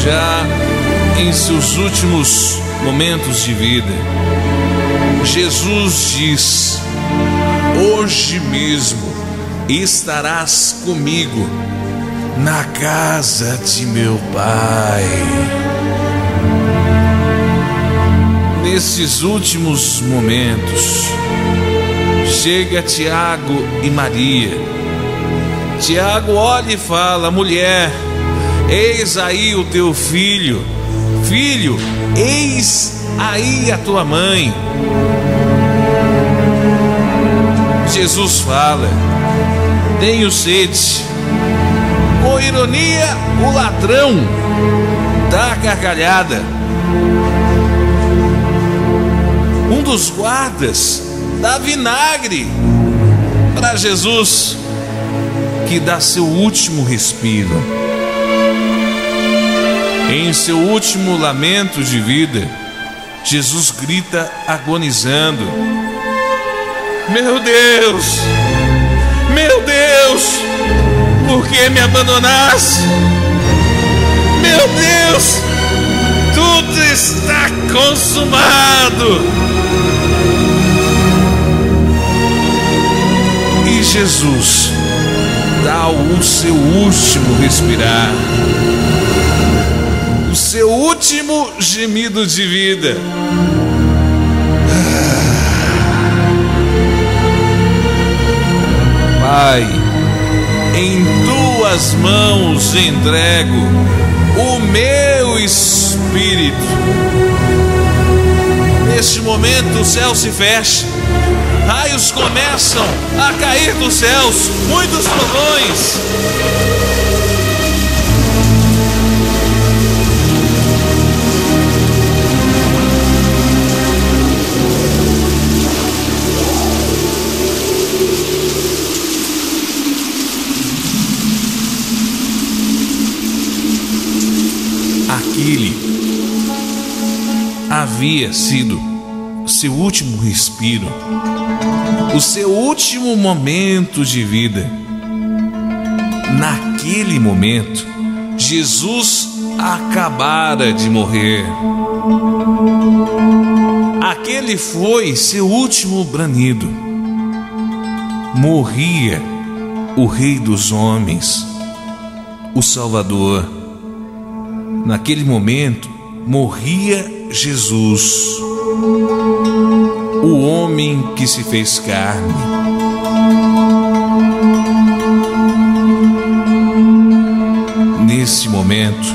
Já em seus últimos momentos de vida, Jesus diz: "Hoje mesmo estarás comigo na casa de meu Pai." Nesses últimos momentos, chega Tiago e Maria. Tiago olha e fala: mulher, eis aí o teu filho. Filho, eis aí a tua mãe. Jesus fala: tenho sede. Com ironia, o ladrão dá gargalhada. Um dos guardas dá vinagre para Jesus, que dá seu último respiro. Em seu último lamento de vida, Jesus grita agonizando: meu Deus, por que me abandonaste? Meu Deus, tudo está consumado. E Jesus dá o seu último respirar, o seu último gemido de vida. Pai, em tuas mãos entrego o meu espírito. Neste momento o céu se fecha, raios começam a cair dos céus, muitos trovões. Aquele havia sido seu último respiro, o seu último momento de vida. Naquele momento, Jesus acabara de morrer. Aquele foi seu último bramido. Morria o Rei dos homens, o Salvador. Naquele momento, morria Jesus, o homem que se fez carne. Nesse momento,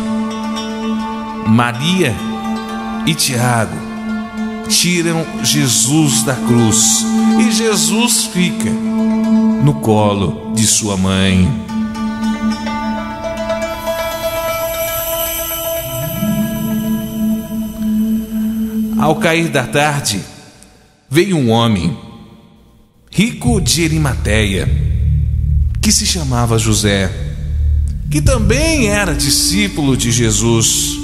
Maria e Tiago tiram Jesus da cruz e Jesus fica no colo de sua mãe. Ao cair da tarde, veio um homem, rico de Arimateia, que se chamava José, que também era discípulo de Jesus.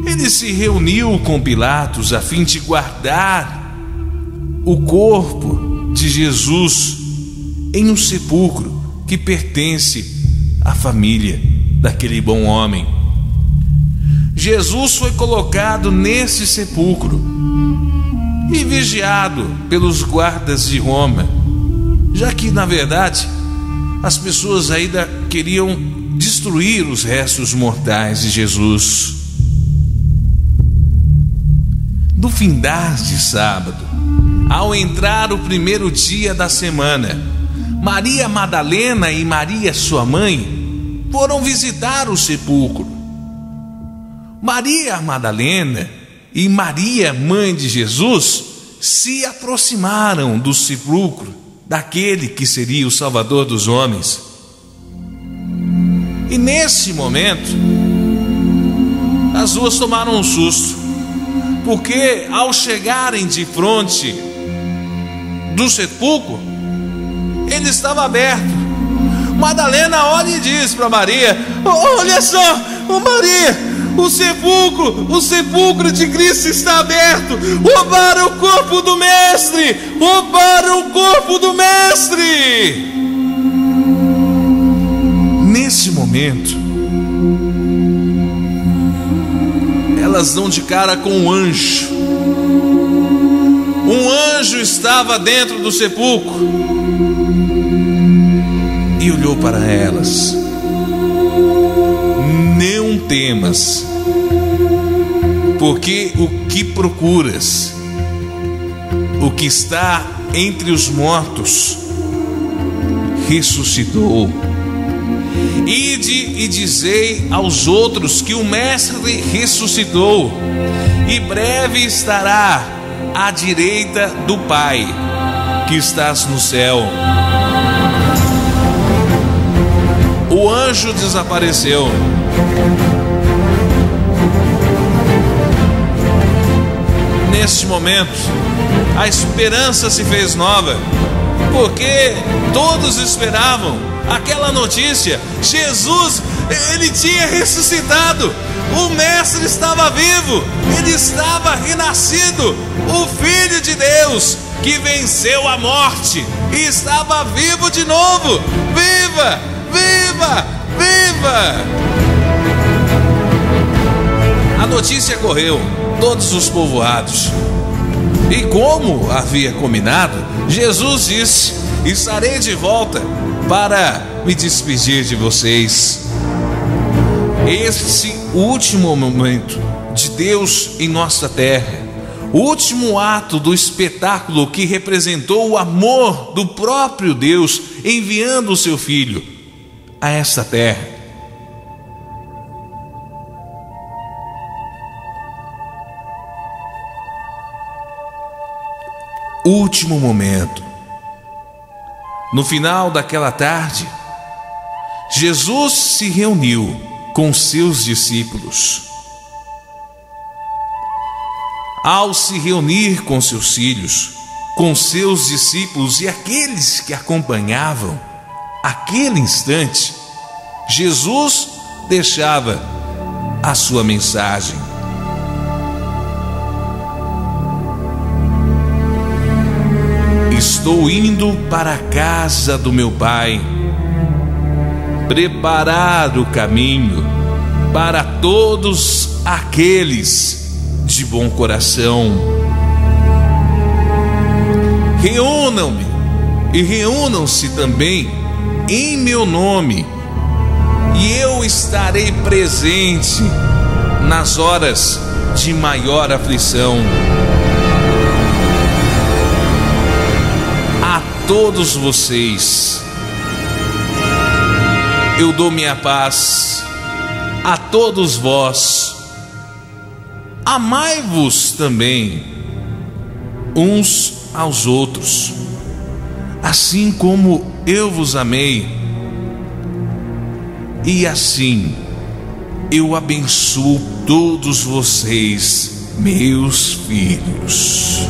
Ele se reuniu com Pilatos a fim de guardar o corpo de Jesus em um sepulcro que pertence à família daquele bom homem. Jesus foi colocado nesse sepulcro e vigiado pelos guardas de Roma, já que, na verdade, as pessoas ainda queriam destruir os restos mortais de Jesus. No findar de sábado, ao entrar o primeiro dia da semana, Maria Madalena e Maria, sua mãe, foram visitar o sepulcro. Maria Madalena e Maria, mãe de Jesus, se aproximaram do sepulcro daquele que seria o Salvador dos homens. E nesse momento, as duas tomaram um susto, porque ao chegarem de frente do sepulcro, ele estava aberto. Madalena olha e diz para Maria: olha só, Maria, o sepulcro de Cristo está aberto. Roubaram o corpo do mestre. Roubaram o corpo do mestre. Nesse momento, elas dão de cara com um anjo. Um anjo estava dentro do sepulcro e olhou para elas: não temas, porque o que procuras, o que está entre os mortos, ressuscitou. Ide e dizei aos outros que o Mestre ressuscitou, e breve estará à direita do Pai, que estás no céu. O anjo desapareceu. Neste momento, a esperança se fez nova, porque todos esperavam aquela notícia. Jesus, ele tinha ressuscitado, o Mestre estava vivo, ele estava renascido, o Filho de Deus que venceu a morte e estava vivo de novo. Viva, viva, viva! A notícia correu todos os povoados, e como havia combinado, Jesus disse: estarei de volta para me despedir de vocês. Esse último momento de Deus em nossa terra, o último ato do espetáculo que representou o amor do próprio Deus enviando o seu Filho a esta terra. Último momento. No final daquela tarde, Jesus se reuniu com seus discípulos. Ao se reunir com seus filhos, com seus discípulos e aqueles que acompanhavam, aquele instante, Jesus deixava a sua mensagem. Estou indo para a casa do meu Pai, preparar o caminho para todos aqueles de bom coração. Reúnam-me e reúnam-se também em meu nome, e eu estarei presente nas horas de maior aflição. A todos vocês eu dou minha paz. A todos vós, amai-vos também uns aos outros, assim como eu vos amei, e assim eu abençoo todos vocês, meus filhos.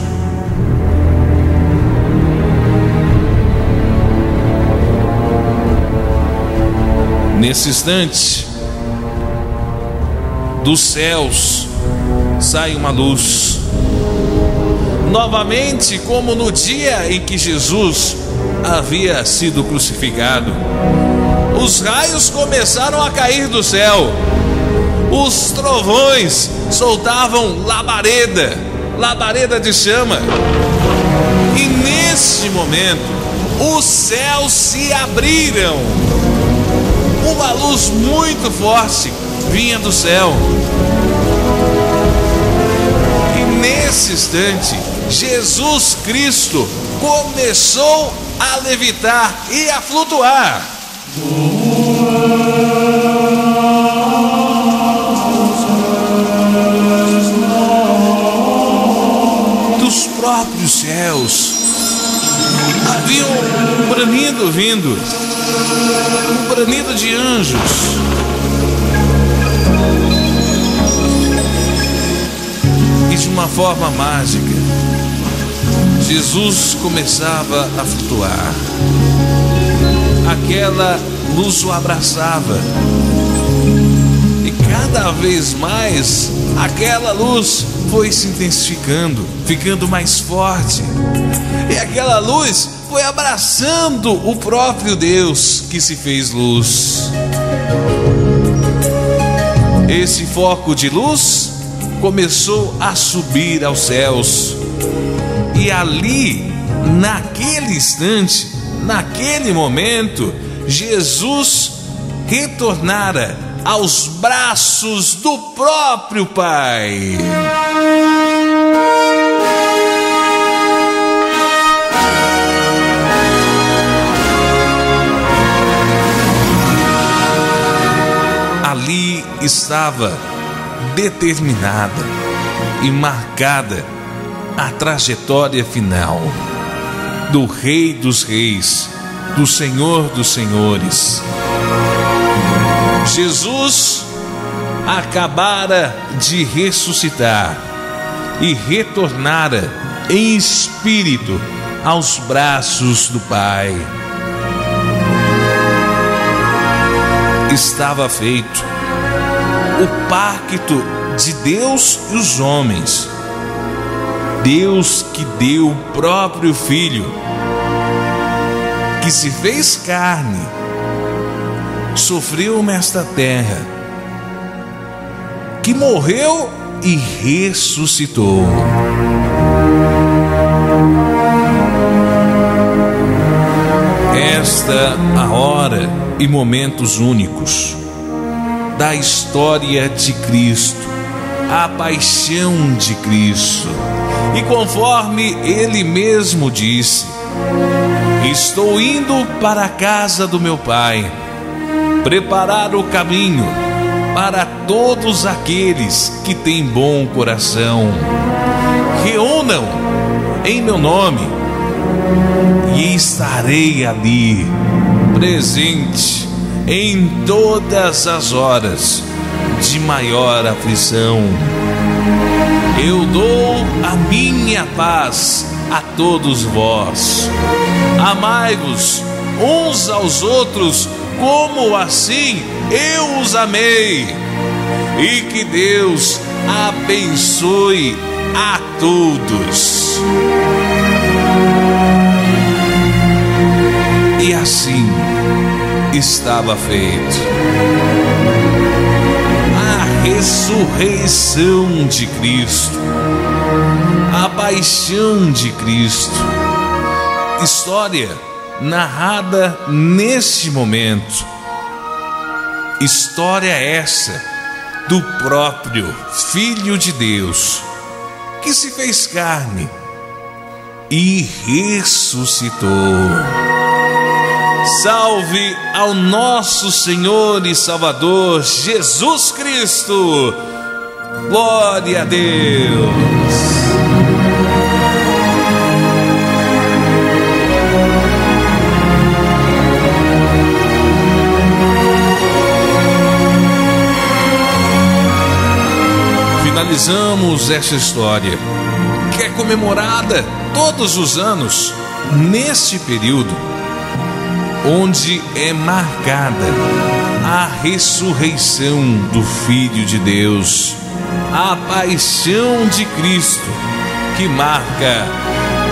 Nesse instante, dos céus sai uma luz, novamente como no dia em que Jesus havia sido crucificado. Os raios começaram a cair do céu, os trovões soltavam labareda de chama, e nesse momento os céus se abriram. Uma luz muito forte vinha do céu, e nesse instante Jesus Cristo começou a levitar e a flutuar. Dos próprios céus havia um bramido vindo, um bramido de anjos. E de uma forma mágica, Jesus começava a flutuar. Aquela luz o abraçava, e cada vez mais aquela luz foi se intensificando, ficando mais forte, e aquela luz foi abraçando o próprio Deus que se fez luz. Esse foco de luz começou a subir aos céus, e ali, naquele instante, naquele momento, Jesus retornara aos braços do próprio Pai. estava determinada e marcada a trajetória final do Rei dos Reis, do Senhor dos Senhores. Jesus acabara de ressuscitar e retornara em espírito aos braços do Pai. Estava feito o pacto de Deus e os homens. Deus que deu o próprio Filho, que se fez carne, sofreu nesta terra, que morreu e ressuscitou. Esta a hora e momentos únicos da história de Cristo, a paixão de Cristo. E conforme Ele mesmo disse: estou indo para a casa do meu Pai, preparar o caminho para todos aqueles que têm bom coração. Reúnam em meu nome e estarei ali, presente em todas as horas de maior aflição. Eu dou a minha paz a todos vós. Amai-vos uns aos outros, como assim eu os amei. E que Deus abençoe a todos. E assim estava feito. A ressurreição de Cristo, a paixão de Cristo, história narrada neste momento. História essa do próprio Filho de Deus, que se fez carne e ressuscitou. Salve ao nosso Senhor e Salvador Jesus Cristo. Glória a Deus. Finalizamos esta história, que é comemorada todos os anos neste período, onde é marcada a ressurreição do Filho de Deus, a paixão de Cristo, que marca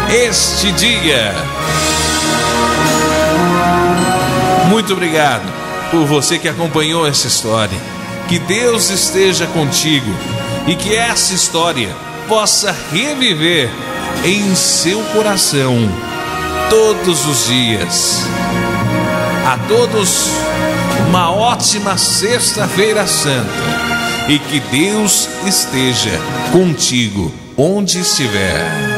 este dia. Muito obrigado por você que acompanhou essa história. Que Deus esteja contigo e que essa história possa reviver em seu coração todos os dias. A todos, uma ótima Sexta-feira Santa e que Deus esteja contigo onde estiver.